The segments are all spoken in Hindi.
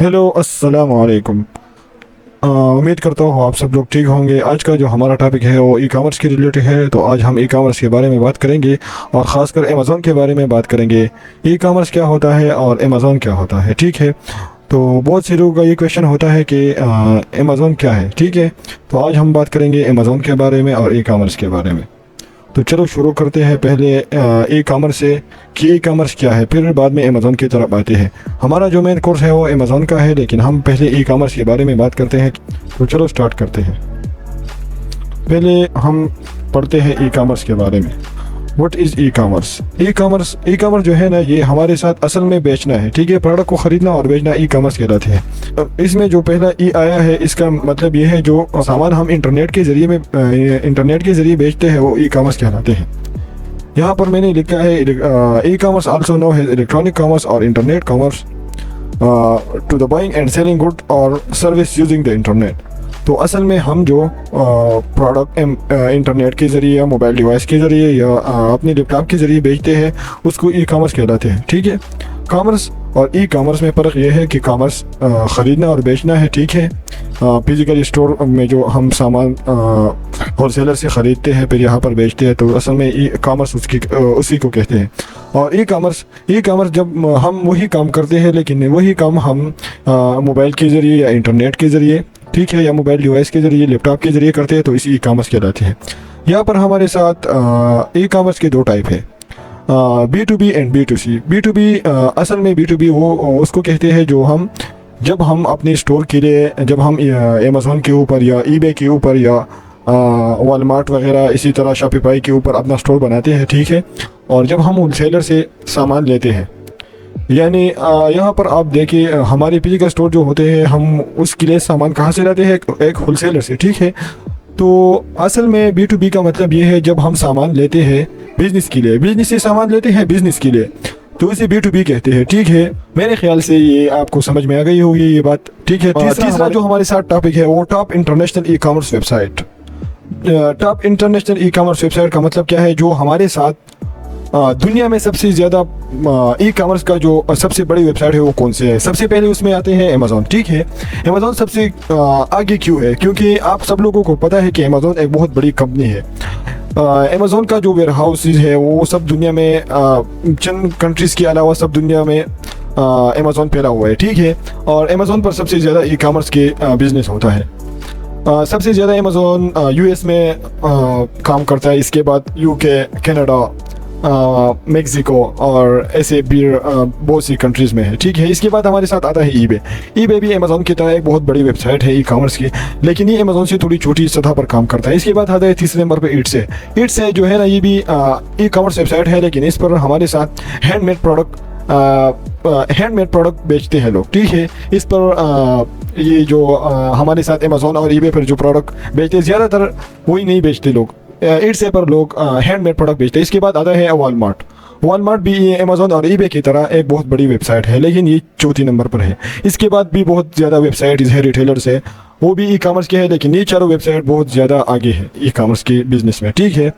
हेलो अस्सलाम वालेकुम। उम्मीद करता हूँ आप सब लोग ठीक होंगे। आज का जो हमारा टॉपिक है वो ई कामर्स के रिलेटेड है। तो आज हम ई कामर्स के बारे में बात करेंगे और ख़ासकर अमेज़ॉन के बारे में बात करेंगे। ई कामर्स क्या होता है और अमेज़ॉन क्या होता है, ठीक है। तो बहुत से लोगों का ये क्वेश्चन होता है कि अमेज़ॉन क्या है, ठीक है। तो आज हम बात करेंगे अमेज़ॉन के बारे में और ई कामर्स के बारे में। तो चलो शुरू करते हैं पहले ई कामर्स से कि ई कामर्स क्या है, फिर बाद में अमेज़ॉन की तरफ आते हैं। हमारा जो मेन कोर्स है वो अमेज़ॉन का है, लेकिन हम पहले ई कामर्स के बारे में बात करते हैं। तो चलो स्टार्ट करते हैं। पहले हम पढ़ते हैं ई कामर्स के बारे में। What is e commerce? E commerce जो है ना, ये हमारे साथ असल में बेचना है, ठीक है। प्रोडक्ट को ख़रीदना और बेचना ई कामर्स कहलाते हैं। इसमें जो पहला ई आया है, इसका मतलब ये है जो सामान हम इंटरनेट के ज़रिए बेचते हैं वो ई कामर्स कहलाते हैं। यहाँ पर मैंने लिखा है ई कामर्स आल्सो नो है इलेक्ट्रॉनिक कॉमर्स और internet commerce to the buying and selling good और सर्विस यूजिंग द इंटरनेट। तो असल में हम जो प्रोडक्ट इंटरनेट के ज़रिए या मोबाइल डिवाइस के ज़रिए या अपने लैपटॉप के ज़रिए बेचते हैं उसको ई कामर्स कहलाते हैं, ठीक है। कॉमर्स और ई कामर्स में फ़र्क ये है कि कॉमर्स ख़रीदना और बेचना है, ठीक है। फिज़िकल स्टोर में जो हम सामान होलसेलर से ख़रीदते हैं फिर यहाँ पर बेचते हैं, तो असल में ई कामर्स उसी को कहते हैं। और ई कामर्स जब हम वही काम करते हैं, लेकिन वही काम हम मोबाइल के ज़रिए या इंटरनेट के ज़रिए, ठीक है, या मोबाइल डिवाइस के ज़रिए लैपटॉप के ज़रिए करते हैं, तो इसी ई कामर्स कहलाते हैं। यहाँ पर हमारे साथ ई कामर्स के दो टाइप है, B2B एंड B2C। B2B असल में B2B वो उसको कहते हैं जो जब हम अपने स्टोर के लिए, जब हम अमेज़ॉन के ऊपर या ईबे के ऊपर या वॉलमार्ट वगैरह इसी तरह शॉपिफाई के ऊपर अपना स्टोर बनाते हैं, ठीक है। और जब हम होलसेलर से सामान लेते हैं, यानी यहाँ पर आप देखिए हमारे फिजिकल स्टोर जो होते हैं, हम उसके लिए सामान कहाँ से लाते हैं? एक होलसेलर से, ठीक है। तो असल में B2B का मतलब ये है जब हम सामान लेते हैं बिजनेस के लिए, बिजनेस से सामान लेते हैं बिजनेस के लिए, तो इसे B2B कहते हैं, ठीक है। मेरे ख्याल से ये आपको समझ में आ गई होगी ये बात, ठीक है। तीसरा जो हमारे साथ टॉपिक है वो top international e commerce website. Top international e commerce website का मतलब क्या है? जो हमारे साथ दुनिया में सबसे ज़्यादा ई कामर्स का जो सबसे बड़ी वेबसाइट है वो कौन से है? सबसे पहले उसमें आते हैं अमेज़ॉन, ठीक है। अमेज़ॉन सबसे आगे क्यों है? क्योंकि आप सब लोगों को पता है कि अमेज़ॉन एक बहुत बड़ी कंपनी है। अमेज़ॉन का जो वेयर हाउसेज है वो सब दुनिया में चंद कंट्रीज़ के अलावा सब दुनिया में अमेज़ॉन फैला हुआ है, ठीक है। और अमेज़ॉन पर सबसे ज़्यादा ई कामर्स के बिज़नेस होता है। सबसे ज़्यादा अमेज़ॉन US में काम करता है, इसके बाद UK, कनाडा, मेक्सिको और ऐसे भी बहुत सी कंट्रीज़ में है, ठीक है। इसके बाद हमारे साथ आता है ईबे भी अमेज़ॉन की तरह एक बहुत बड़ी वेबसाइट है ई कामर्स की, लेकिन ये अमेज़ॉन से थोड़ी छोटी सतह पर काम करता है। इसके बाद आता है तीसरे नंबर पे ईट्स है जो है ना, ये भी ई कामर्स वेबसाइट है, लेकिन इस पर हमारे साथ हैंडमेड प्रोडक्ट बेचते हैं लोग, ठीक है। इस पर ये जो हमारे साथ अमेज़ॉन और ईबे पर जो प्रोडक्ट बेचते हैं ज़्यादातर वही नहीं बेचते लोग, इट्स पर लोग हैंडमेड प्रोडक्ट बेचते हैं। इसके बाद आता है वॉलमार्ट भी ये अमेज़ॉन और ईबे की तरह एक बहुत बड़ी वेबसाइट है, लेकिन ये चौथी नंबर पर है। इसके बाद भी बहुत ज़्यादा वेबसाइट है, रिटेलर्स है, वो भी ई कामर्स के हैं, लेकिन ये चारों वेबसाइट बहुत ज़्यादा आगे है ई कामर्स के बिजनेस में, ठीक है।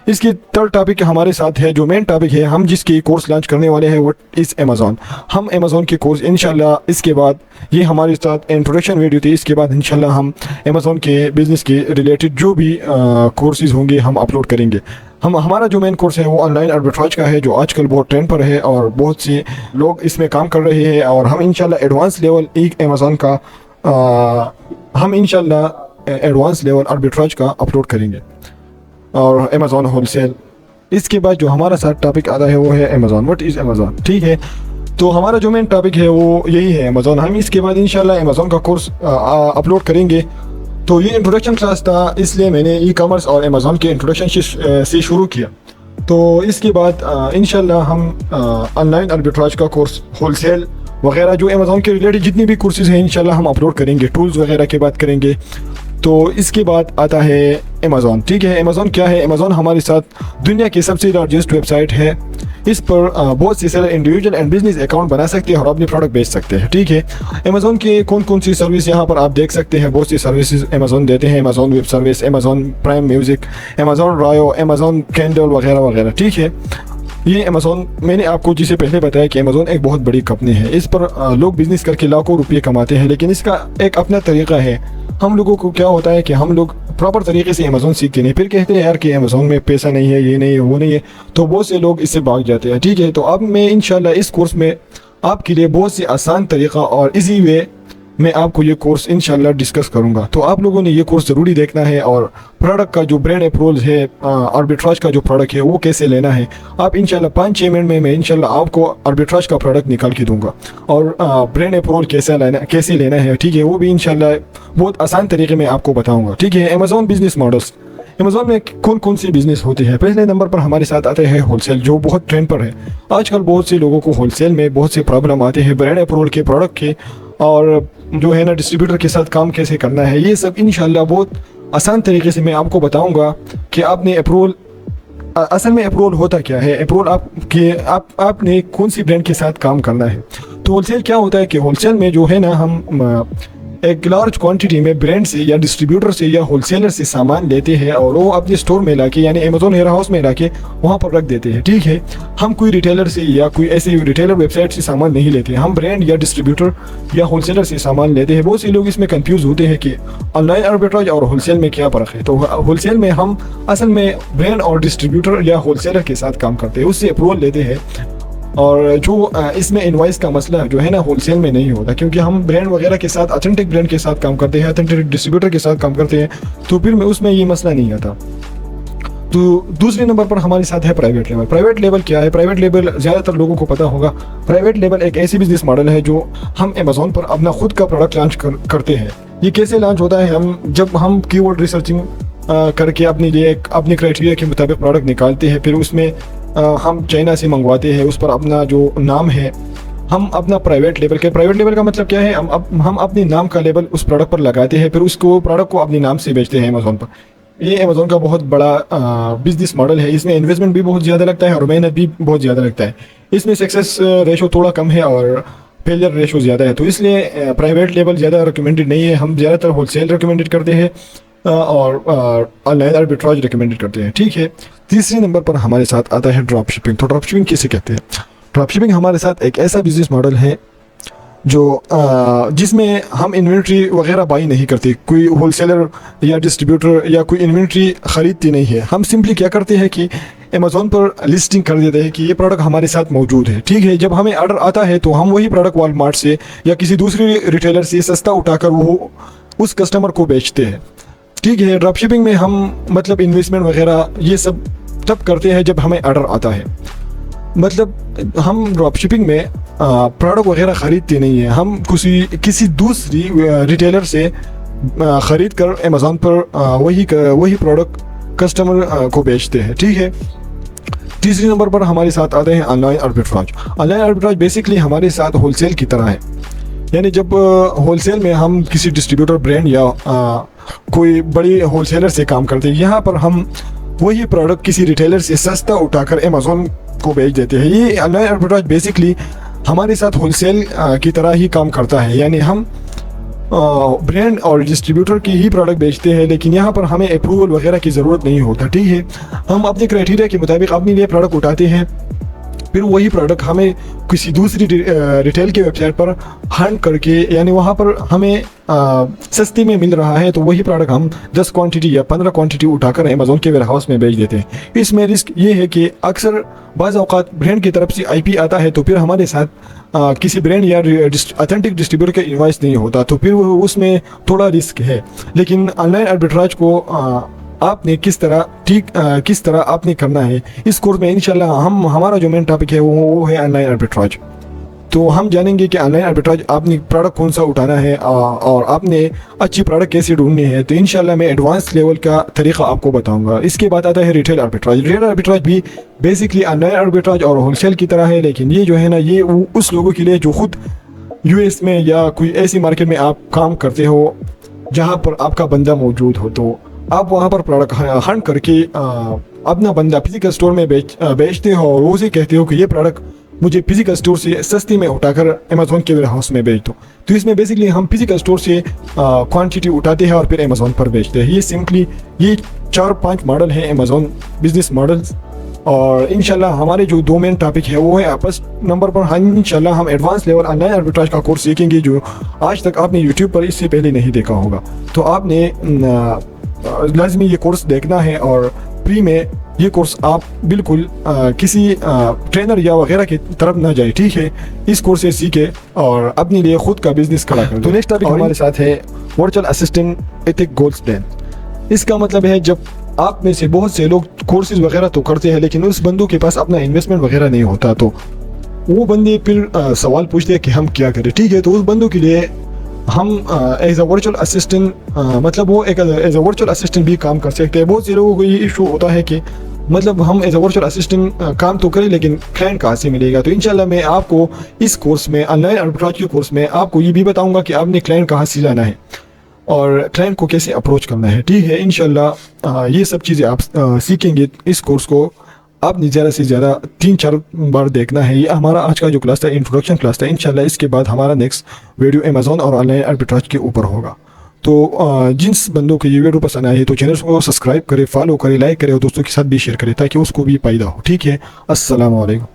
इसकी थर्ड टॉपिक हमारे साथ है, जो मेन टॉपिक है हम जिसकी कोर्स लॉन्च करने वाले हैं वो इस अमेज़ॉन। हम अमेज़ॉन के कोर्स इंशाल्लाह, इसके बाद ये हमारे साथ इंट्रोडक्शन वीडियो थी, इसके बाद इंशाल्लाह हम अमेज़ॉन के बिज़नेस के रिलेटेड जो भी कोर्सेज होंगे हम अपलोड करेंगे। हमारा जो मेन कोर्स है वो ऑनलाइन आर्बिट्राज का है, जो आजकल बहुत ट्रेंड पर है और बहुत से लोग इसमें काम कर रहे हैं। और हम इंशाल्लाह एडवांस लेवल अमेज़ॉन का हम इंशाल्लाह एडवांस लेवल आर्बिट्राज का अपलोड करेंगे और अमेज़ॉन होलसेल। इसके बाद जो हमारा साथ टॉपिक आता है वो है अमेज़ॉन। व्हाट इज़ अमेज़ॉन, ठीक है। तो हमारा जो मेन टॉपिक है वो यही है अमेज़ॉन। हम इसके बाद इंशाल्लाह अमेज़ॉन का कोर्स अपलोड करेंगे। तो ये इंट्रोडक्शन क्लास था, इसलिए मैंने ई कामर्स और अमेज़ॉन के इंट्रोडक्शन से शुरू किया। तो इसके बाद इंशाल्लाह हम ऑनलाइन आर्बिट्राज का कोर्स, होलसेल वगैरह जो अमेज़ॉन के रिलेटेड जितनी भी कोर्सेज हैं इंशाल्लाह हम अपलोड करेंगे। टूल्स वगैरह की बात करेंगे। तो इसके बाद आता है अमेज़ॉन, ठीक है। अमेज़ॉन क्या है? अमेज़ॉन हमारे साथ दुनिया की सबसे लार्जेस्ट वेबसाइट है। इस पर बहुत से seller individual and business account बना सकते हैं और अपने प्रोडक्ट बेच सकते हैं, ठीक है। अमेज़ॉन के कौन कौन सी सर्विस यहाँ पर आप देख सकते हैं, बहुत सी सर्विसेज अमेज़ॉन देते हैं। Amazon web service, Amazon prime music, Amazon रायो, अमेज़ॉन कैंडल वगैरह वगैरह, ठीक है। ये अमेज़ोन, मैंने आपको जिसे पहले बताया कि अमेज़ोन एक बहुत बड़ी कंपनी है। इस पर लोग बिज़नेस करके लाखों रुपये कमाते हैं, लेकिन इसका एक अपना तरीका है। हम लोगों को क्या होता है कि हम लोग प्रॉपर तरीके से अमेज़ोन सीखते नहीं, फिर कहते हैं यार कि अमेज़ोन में पैसा नहीं है, ये नहीं है, वो नहीं है, तो बहुत से लोग इससे भाग जाते हैं। ठीक है, तो अब मैं इंशाल्लाह इस कोर्स में आपके लिए बहुत से आसान तरीका और इजी वे मैं आपको ये कोर्स इंशाल्लाह डिस्कस करूंगा। तो आप लोगों ने ये कोर्स ज़रूरी देखना है, और प्रोडक्ट का जो ब्रांड अप्रोच है, आर्बिट्राज का जो प्रोडक्ट है वो कैसे लेना है, आप इंशाल्लाह 5-6 मिनट में मैं इंशाल्लाह आपको आर्बिट्राज का प्रोडक्ट निकाल के दूंगा, और ब्रांड अप्रोच कैसे लेना है, ठीक है, वो भी इंशाल्लाह बहुत आसान तरीके में आपको बताऊँगा। ठीक है, अमेज़ोन बिजनेस मॉडल्स, अमेज़ोन में कौन कौन सी बिजनेस होती है। पहले नंबर पर हमारे साथ आते हैं होलसेल, जो बहुत ट्रेंड पर है आजकल। बहुत से लोगों को होलसेल में बहुत से प्रॉब्लम आते हैं ब्रांड अप्रोवल के, प्रोडक्ट के, और जो है ना डिस्ट्रीब्यूटर के साथ काम कैसे करना है। ये सब इंशाल्लाह बहुत आसान तरीके से मैं आपको बताऊंगा कि आपने अप्रूवल, असल में अप्रूवल होता क्या है, अप्रूवल आपने कौन सी ब्रांड के साथ काम करना है। तो होलसेल क्या होता है कि होलसेल में जो है ना हम एक लार्ज क्वांटिटी में ब्रांड से या डिस्ट्रीब्यूटर से या होलसेलर से सामान लेते हैं, और वो अपने स्टोर में लाके यानी अमेज़ोन वेयर हाउस में लाके वहाँ पर रख देते हैं। ठीक है, हम कोई रिटेलर से या कोई ऐसे रिटेलर वेबसाइट से सामान नहीं लेते, हम ब्रांड या डिस्ट्रीब्यूटर या होलसेलर से सामान लेते हैं। बहुत से लोग इसमें कंफ्यूज होते हैं कि ऑनलाइन आर्बिट्राज और होलसेल में क्या फ़र्क है। तो होलसेल में हम असल में ब्रांड और डिस्ट्रीब्यूटर या होलसेलर के साथ काम करते हैं, उससे अप्रूवल लेते हैं। और जो इसमें इनवॉइस का मसला जो है ना होलसेल में नहीं होता, क्योंकि हम ब्रांड वगैरह के साथ, ऑथेंटिक ब्रांड के साथ काम करते हैं, ऑथेंटिक डिस्ट्रीब्यूटर के साथ काम करते हैं, तो फिर में उसमें ये मसला नहीं आता। तो दूसरे नंबर पर हमारे साथ है प्राइवेट लेवल। प्राइवेट लेवल क्या है? प्राइवेट लेवल ज़्यादातर लोगों को पता होगा। प्राइवेट लेवल एक ऐसी बिजनेस मॉडल है जो हम अमेज़ोन पर अपना खुद का प्रोडक्ट लॉन्च करते हैं। ये कैसे लॉन्च होता है? जब हम कीवर्ड रिसर्चिंग करके अपने लिए अपने क्राइटेरिया के मुताबिक प्रोडक्ट निकालते हैं, फिर उसमें हम चाइना से मंगवाते हैं, उस पर अपना जो नाम है हम अपना प्राइवेट लेवल का मतलब क्या है, हम अपने नाम का लेबल उस प्रोडक्ट पर लगाते हैं, फिर उसको प्रोडक्ट को अपने नाम से बेचते हैं अमेज़ोन पर। ये अमेज़ोन का बहुत बड़ा बिजनेस मॉडल है। इसमें इन्वेस्टमेंट भी बहुत ज़्यादा लगता है और मेहनत भी बहुत ज़्यादा लगता है। इसमें सक्सेस रेशो थोड़ा कम है और फेलियर रेशो ज़्यादा है, तो इसलिए प्राइवेट लेवल ज़्यादा रिकमेंडेड नहीं है। हम ज़्यादातर होलसेल रिकमेंडेड करते हैं और ऑनलाइन आर्बिट्राज रिकमेंडेड करते हैं। ठीक है, तीसरे नंबर पर हमारे साथ आता है ड्रॉप शिपिंग। तो ड्रॉप शिपिंग किसे कहते हैं? ड्रॉप शिपिंग हमारे साथ एक ऐसा बिजनेस मॉडल है जो जिसमें हम इन्वेंट्री वगैरह बाई नहीं करते, कोई होलसेलर या डिस्ट्रीब्यूटर या कोई इन्वेंट्री ख़रीदती नहीं है। हम सिंपली क्या करते हैं कि अमेज़ोन पर लिस्टिंग कर देते हैं कि ये प्रोडक्ट हमारे साथ मौजूद है। ठीक है, जब हमें ऑर्डर आता है तो हम वही प्रोडक्ट वॉलमार्ट से या किसी दूसरे रिटेलर से सस्ता उठाकर वो उस कस्टमर को बेचते हैं। ठीक है, ड्रॉप शिपिंग में हम मतलब इन्वेस्टमेंट वगैरह ये सब तब करते हैं जब हमें ऑर्डर आता है। मतलब हम ड्रॉप शिपिंग में प्रोडक्ट वगैरह ख़रीदते नहीं हैं, हम किसी दूसरी रिटेलर से ख़रीद कर अमेज़ोन पर वही प्रोडक्ट कस्टमर को बेचते हैं। ठीक है, तीसरे नंबर पर हमारे साथ आते हैं online arbitrage. Online arbitrage basically हमारे साथ होलसेल की तरह है, यानी जब होलसेल में हम किसी डिस्ट्रीब्यूटर ब्रांड या कोई बड़ी होलसेलर से काम करते हैं, यहाँ पर हम वही प्रोडक्ट किसी रिटेलर से सस्ता उठाकर अमेज़ोन को बेच देते हैं। ये ऑनलाइन आर्बिट्राज बेसिकली हमारे साथ होलसेल की तरह ही काम करता है, यानी हम ब्रांड और डिस्ट्रीब्यूटर की ही प्रोडक्ट बेचते हैं, लेकिन यहाँ पर हमें अप्रूवल वगैरह की ज़रूरत नहीं होता। ठीक है, हम अपने क्राइटेरिया के मुताबिक अपने लिए प्रोडक्ट उठाते हैं, फिर वही प्रोडक्ट हमें किसी दूसरी रिटेल के वेबसाइट पर हंट करके, यानी वहाँ पर हमें सस्ते में मिल रहा है, तो वही प्रोडक्ट हम 10 क्वांटिटी या 15 क्वांटिटी उठाकर अमेज़ोन के वेयर हाउस में बेच देते हैं। इसमें रिस्क ये है कि अक्सर बाज़ औक़ात ब्रांड की तरफ से IP आता है, तो फिर हमारे साथ किसी ब्रांड या ऑथेंटिक डिस्ट्रीब्यूटर का इनवॉइस नहीं होता, तो फिर उसमें थोड़ा रिस्क है। लेकिन ऑनलाइन आर्बिट्राज को आपने किस तरह आपने करना है, इस कोर्स में इंशाल्लाह हमारा जो मेन टॉपिक है वो है ऑनलाइन आर्बिट्राज। तो हम जानेंगे कि ऑनलाइन आर्बिट्राज आपने प्रोडक्ट कौन सा उठाना है और आपने अच्छी प्रोडक्ट कैसे ढूंढनी है। तो इंशाल्लाह मैं एडवांस लेवल का तरीका आपको बताऊंगा। इसके बाद आता है रिटेल आर्बिट्राज। रिटेल आर्बिट्राज भी बेसिकली ऑनलाइन आर्बिट्राज और होलसेल की तरह है, लेकिन ये जो है ना ये उस लोगों के लिए जो खुद US में या कोई ऐसी मार्केट में आप काम करते हो जहाँ पर आपका बंदा मौजूद हो, तो आप वहाँ पर प्रोडक्ट हंट करके अपना बंदा फिजिकल स्टोर में बेचते हो और उसे कहते हो कि ये प्रोडक्ट मुझे फिजिकल स्टोर से सस्ती में उठाकर अमेज़ोन के वेयर हाउस में बेच दो। तो इसमें बेसिकली हम फिजिकल स्टोर से क्वांटिटी उठाते हैं और फिर अमेज़ोन पर बेचते हैं। ये सिंपली ये 4-5 मॉडल हैं अमेज़ोन बिजनेस मॉडल्स और इंशाल्लाह हमारे जो 2 मेन टॉपिक है वो है फर्स्ट नंबर पर हम इंशाल्लाह हम एडवांस लेवल ऑनलाइन आर्बिट्राज का कोर्स सीखेंगे जो आज तक आपने यूट्यूब पर इससे पहले नहीं देखा होगा। तो आपने लाजमी ये कोर्स देखना है और फ्री में ये कोर्स आप बिल्कुल किसी ट्रेनर या वगैरह की तरफ ना जाए, ठीक है। इस कोर्स से सीखे और अपने लिए खुद का बिजनेस खड़ा करें। तो नेक्स्ट टॉपिक हमारे साथ है virtual assistant ethic gold stand. इसका मतलब है जब आप में से बहुत से लोग कोर्सेज वगैरह तो करते हैं लेकिन उस बंदों के पास अपना इन्वेस्टमेंट वगैरह नहीं होता, तो वो बंदे फिर सवाल पूछते हैं कि हम क्या करें, ठीक है। तो उस बंदों के लिए हम एज अ वर्चुअल असिस्टेंट मतलब वो एक एज अ वर्चुअल असिस्टेंट भी काम कर सकते हैं। बहुत से लोगों को ये इशू होता है कि मतलब हम एज अ वर्चुअल असिस्टेंट काम तो करें लेकिन क्लाइंट कहाँ से मिलेगा। तो इंशाल्लाह मैं आपको इस कोर्स में ऑनलाइन आर्बिट्राज के कोर्स में आपको ये भी बताऊंगा कि आपने क्लाइंट कहाँ से लाना है और क्लाइंट को कैसे अप्रोच करना है, ठीक है। इंशाल्लाह ये सब चीज़ें आप सीखेंगे। इस कोर्स को आपने ज़्यादा से ज़्यादा 3-4 बार देखना है। ये हमारा आज का जो क्लास था इंट्रोडक्शन क्लास था। इंशाल्लाह इसके बाद हमारा नेक्स्ट वीडियो अमेज़ॉन और ऑनलाइन आर्बिट्राज के ऊपर होगा। तो जिन बंदों को ये वीडियो पसंद आए तो चैनल को सब्सक्राइब करें, फॉलो करें, लाइक करें और दोस्तों के साथ भी शेयर करें ताकि उसको भी फ़ायदा हो, ठीक है। अस्सलाम वालेकुम।